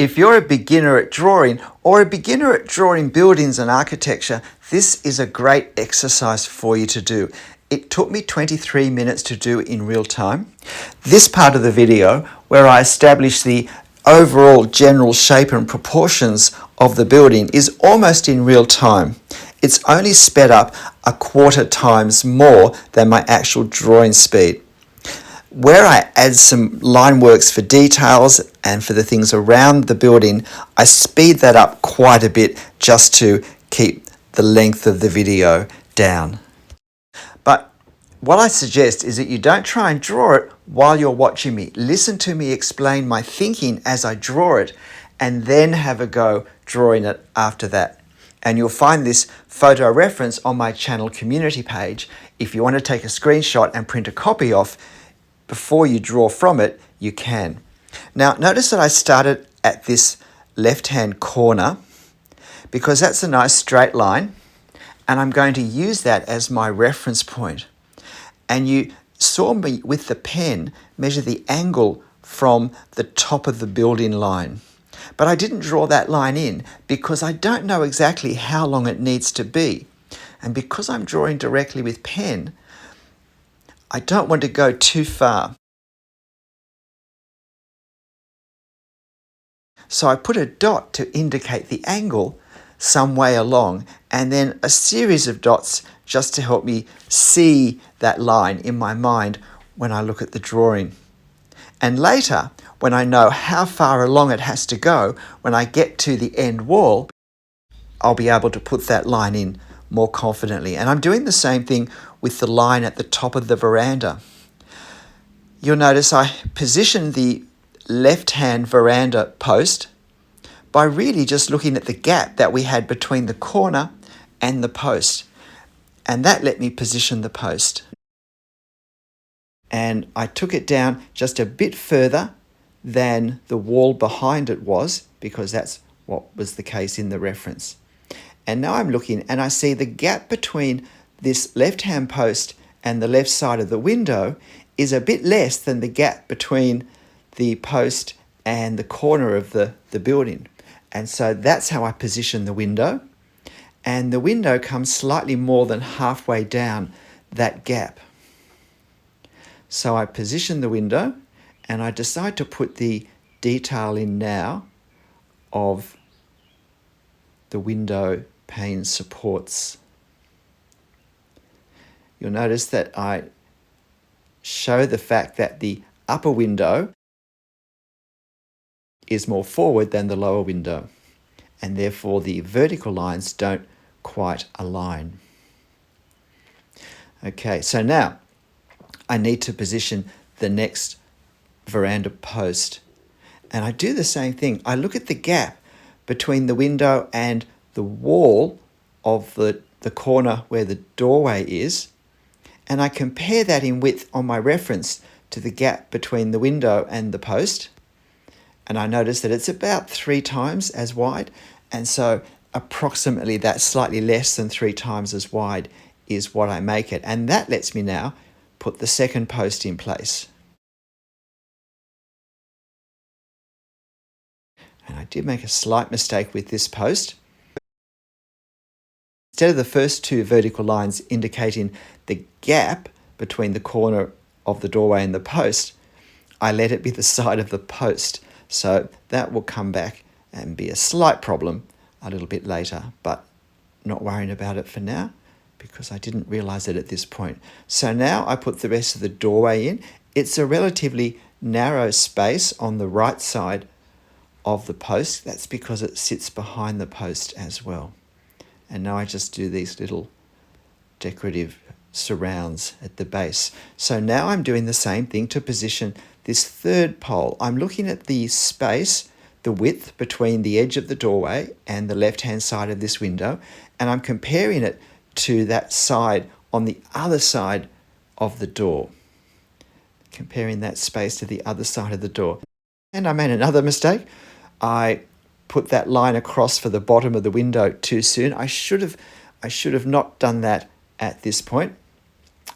If you're a beginner at drawing or a beginner at drawing buildings and architecture, this is a great exercise for you to do. It took me 23 minutes to do in real time. This part of the video, where I establish the overall general shape and proportions of the building, is almost in real time. It's only sped up a quarter times more than my actual drawing speed. Where I add some line works for details and for the things around the building, I speed that up quite a bit just to keep the length of the video down. But what I suggest is that you don't try and draw it while you're watching me. Listen to me explain my thinking as I draw it, and then have a go drawing it after that. And you'll find this photo reference on my channel community page. If you want to take a screenshot and print a copy off before you draw from it, you can. Now, notice that I started at this left-hand corner because that's a nice straight line, and I'm going to use that as my reference point. And you saw me with the pen measure the angle from the top of the building line. But I didn't draw that line in because I don't know exactly how long it needs to be. And because I'm drawing directly with pen, I don't want to go too far. So I put a dot to indicate the angle some way along, and then a series of dots just to help me see that line in my mind when I look at the drawing. And later, when I know how far along it has to go, when I get to the end wall, I'll be able to put that line in more confidently. And I'm doing the same thing with the line at the top of the veranda. You'll notice I positioned the left-hand veranda post by really just looking at the gap that we had between the corner and the post. And that let me position the post. And I took it down just a bit further than the wall behind it was, because that's what was the case in the reference. And now I'm looking and I see the gap between this left-hand post and the left side of the window is a bit less than the gap between the post and the corner of the building. And so that's how I position the window. And the window comes slightly more than halfway down that gap. So I position the window and I decide to put the detail in now of the window pane supports. You'll notice that I show the fact that the upper window is more forward than the lower window, and therefore the vertical lines don't quite align. Okay, so now I need to position the next veranda post. And I do the same thing. I look at the gap between the window and the wall of the corner where the doorway is, and I compare that in width on my reference to the gap between the window and the post. And I notice that it's about 3 times as wide, and so approximately that's slightly less than 3 times as wide is what I make it. And that lets me now put the second post in place. And I did make a slight mistake with this post. Instead of the first 2 vertical lines indicating the gap between the corner of the doorway and the post, I let it be the side of the post. So that will come back and be a slight problem a little bit later, but not worrying about it for now because I didn't realize it at this point. So now I put the rest of the doorway in. It's a relatively narrow space on the right side of the post. That's because it sits behind the post as well. And now I just do these little decorative surrounds at the base. So now I'm doing the same thing to position this third pole. I'm looking at the space, the width between the edge of the doorway and the left-hand side of this window, and I'm comparing it to that side on the other side of the door. Comparing that space to the other side of the door. And I made another mistake. I put that line across for the bottom of the window too soon. I should have not done that at this point.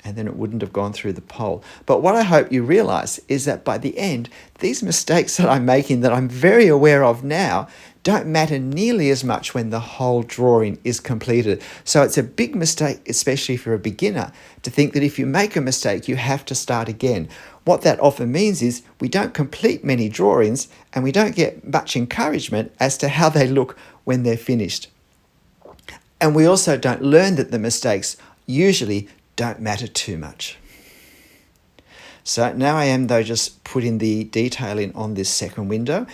and then it wouldn't have gone through the pole. But what I hope you realize is that by the end, these mistakes that I'm making that I'm very aware of now don't matter nearly as much when the whole drawing is completed. So it's a big mistake, especially if you're a beginner, to think that if you make a mistake, you have to start again. What that often means is we don't complete many drawings and we don't get much encouragement as to how they look when they're finished. And we also don't learn that the mistakes usually don't matter too much. So now I am, though, just putting the detail in on this second window.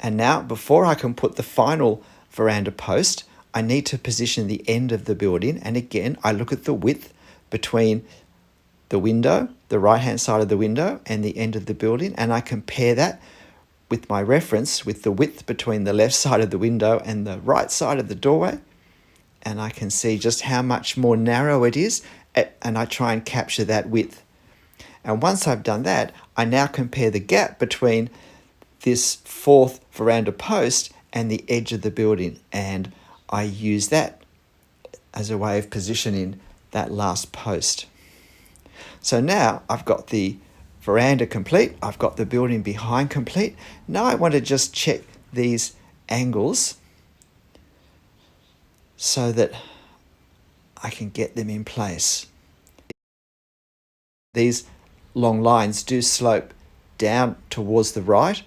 And now, before I can put the final veranda post, I need to position the end of the building. And again, I look at the width between the window, the right-hand side of the window, and the end of the building. And I compare that with my reference with the width between the left side of the window and the right side of the doorway. And I can see just how much more narrow it is, and I try and capture that width. And once I've done that, I now compare the gap between this fourth veranda post and the edge of the building, and I use that as a way of positioning that last post. So now I've got the veranda complete, I've got the building behind complete. Now I want to just check these angles so that I can get them in place. These long lines do slope down towards the right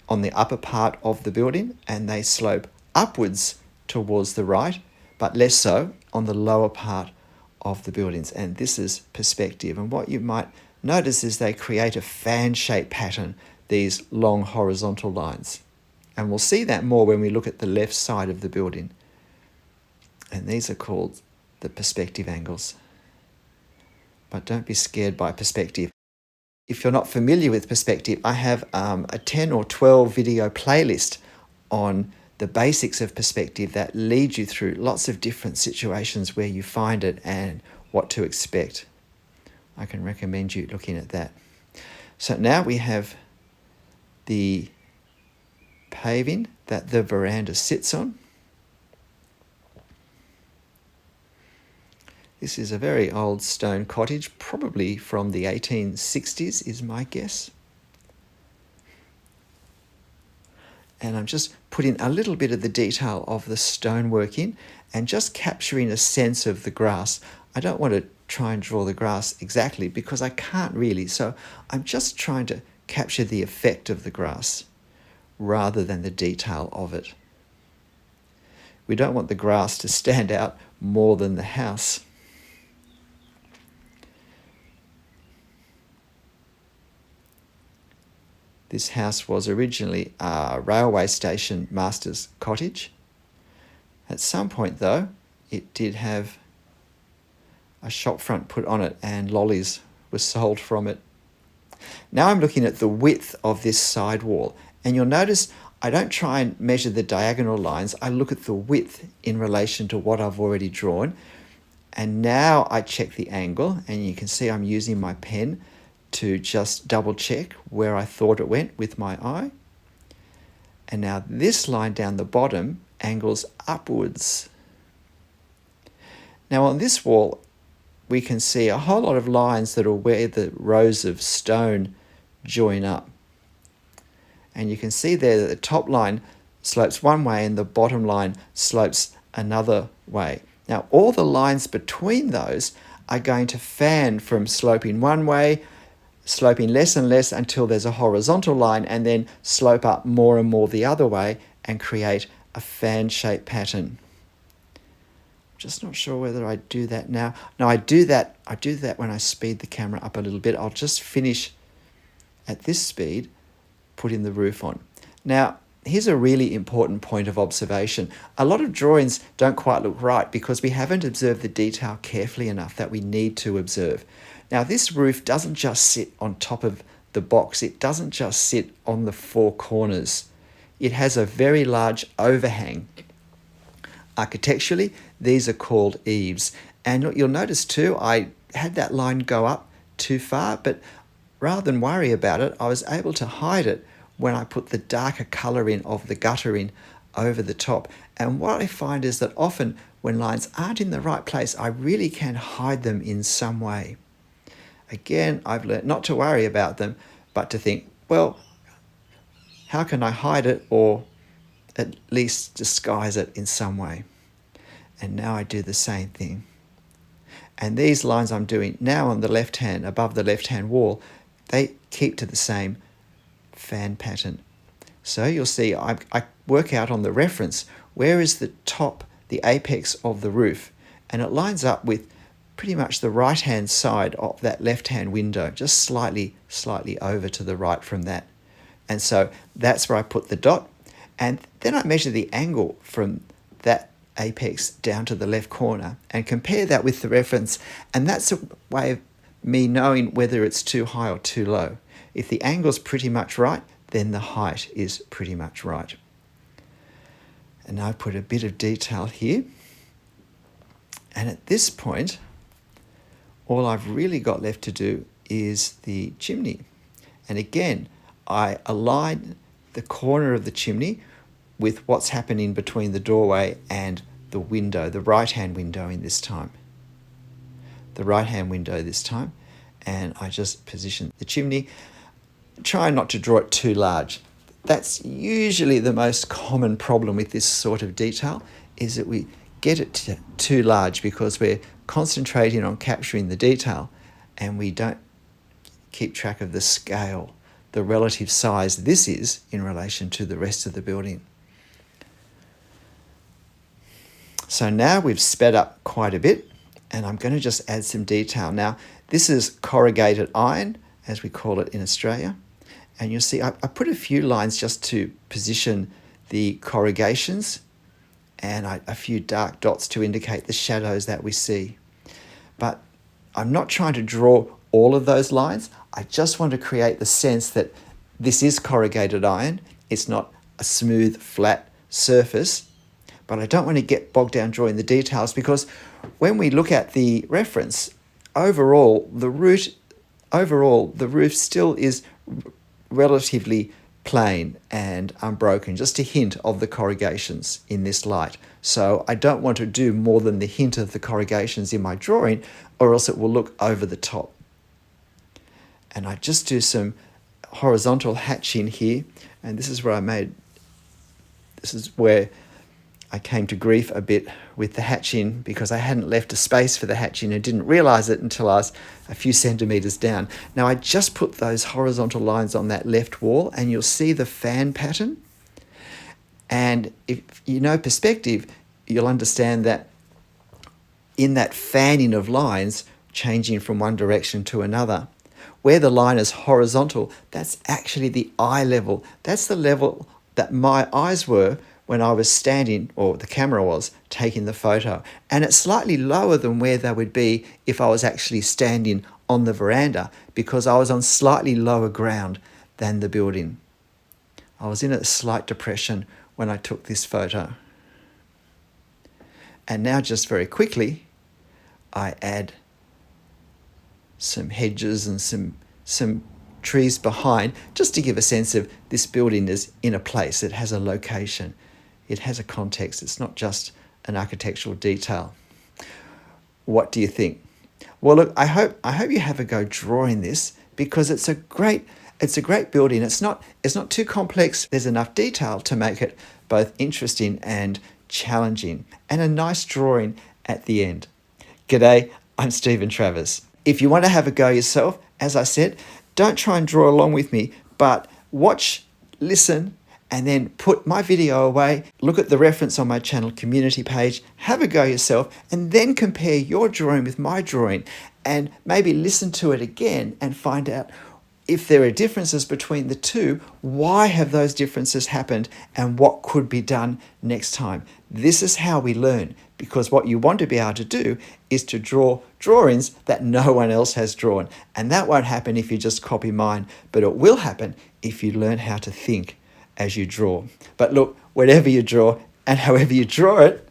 on the upper part of the building, and they slope upwards towards the right, but less so on the lower part of the buildings. And this is perspective. And what you might notice is they create a fan-shaped pattern, these long horizontal lines. And we'll see that more when we look at the left side of the building. And these are called the perspective angles. But don't be scared by perspective. If you're not familiar with perspective, I have a 10 or 12 video playlist on the basics of perspective that lead you through lots of different situations where you find it and what to expect. I can recommend you looking at that. So now we have the paving that the veranda sits on. This is a very old stone cottage, probably from the 1860s is my guess. And I'm just putting a little bit of the detail of the stonework in and just capturing a sense of the grass. I don't want to try and draw the grass exactly because I can't really, so I'm just trying to capture the effect of the grass rather than the detail of it. We don't want the grass to stand out more than the house. This house was originally a railway station master's cottage. At some point, though, it did have a shop front put on it and lollies were sold from it. Now I'm looking at the width of this side wall, and you'll notice I don't try and measure the diagonal lines. I look at the width in relation to what I've already drawn. And now I check the angle, and you can see I'm using my pen to just double check where I thought it went with my eye. And now this line down the bottom angles upwards. Now on this wall, we can see a whole lot of lines that are where the rows of stone join up. And you can see there that the top line slopes one way and the bottom line slopes another way. Now all the lines between those are going to fan from sloping one way, sloping less and less until there's a horizontal line, and then slope up more and more the other way and create a fan-shaped pattern. I'm just not sure whether I do that now. No, I do that when I speed the camera up a little bit. I'll just finish at this speed, putting the roof on. Now, here's a really important point of observation. A lot of drawings don't quite look right because we haven't observed the detail carefully enough that we need to observe. Now, this roof doesn't just sit on top of the box. It doesn't just sit on the four corners. It has a very large overhang. Architecturally, these are called eaves. And you'll notice too, I had that line go up too far, but rather than worry about it, I was able to hide it when I put the darker colour in of the guttering over the top. And what I find is that often when lines aren't in the right place, I really can hide them in some way. Again, I've learned not to worry about them, but to think, well, how can I hide it or at least disguise it in some way? And now I do the same thing. And these lines I'm doing now on the left hand, above the left hand wall, they keep to the same fan pattern. So you'll see I work out on the reference, where is the top, the apex of the roof? And it lines up with pretty much the right hand side of that left hand window, just slightly over to the right from that. And so that's where I put the dot. And then I measure the angle from that apex down to the left corner and compare that with the reference. And that's a way of me knowing whether it's too high or too low. If the angle's pretty much right, then the height is pretty much right. And now I put a bit of detail here. And at this point, all I've really got left to do is the chimney. And again, I align the corner of the chimney with what's happening between the doorway and the window, the right-hand window in this time. The right-hand window this time. And I just position the chimney. Try not to draw it too large. That's usually the most common problem with this sort of detail, is that we get it too large because we're concentrating on capturing the detail and we don't keep track of the scale, the relative size this is in relation to the rest of the building. So now we've sped up quite a bit and I'm going to just add some detail. Now this is corrugated iron, as we call it in Australia. And you'll see I put a few lines just to position the corrugations and a few dark dots to indicate the shadows that we see. But I'm not trying to draw all of those lines. I just want to create the sense that this is corrugated iron. It's not a smooth, flat surface. But I don't want to get bogged down drawing the details, because when we look at the reference, overall the roof still is relatively plain and unbroken, just a hint of the corrugations in this light. So I don't want to do more than the hint of the corrugations in my drawing, or else it will look over the top. And I just do some horizontal hatching here, and this is where I came to grief a bit with the hatching, because I hadn't left a space for the hatching and didn't realize it until I was a few centimeters down. Now I just put those horizontal lines on that left wall and you'll see the fan pattern. And if you know perspective, you'll understand that in that fanning of lines, changing from one direction to another, where the line is horizontal, that's actually the eye level. That's the level that my eyes were when I was standing, or the camera was, taking the photo. And it's slightly lower than where they would be if I was actually standing on the veranda, because I was on slightly lower ground than the building. I was in a slight depression when I took this photo. And now just very quickly, I add some hedges and some trees behind, just to give a sense of this building is in a place, it has a location. It has a context. It's not just an architectural detail. What do you think? Well, look, I hope you have a go drawing this, because it's a great building. It's not too complex. There's enough detail to make it both interesting and challenging, and a nice drawing at the end. G'day, I'm Stephen Travers. If you want to have a go yourself, as I said, don't try and draw along with me, but watch, listen, and then put my video away, look at the reference on my channel community page, have a go yourself, and then compare your drawing with my drawing, and maybe listen to it again and find out if there are differences between the two, why have those differences happened, and what could be done next time. This is how we learn, because what you want to be able to do is to draw drawings that no one else has drawn. And that won't happen if you just copy mine, but it will happen if you learn how to think as you draw. But look, whatever you draw and however you draw it,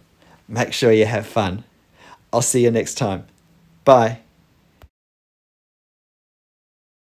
make sure you have fun. I'll see you next time. Bye.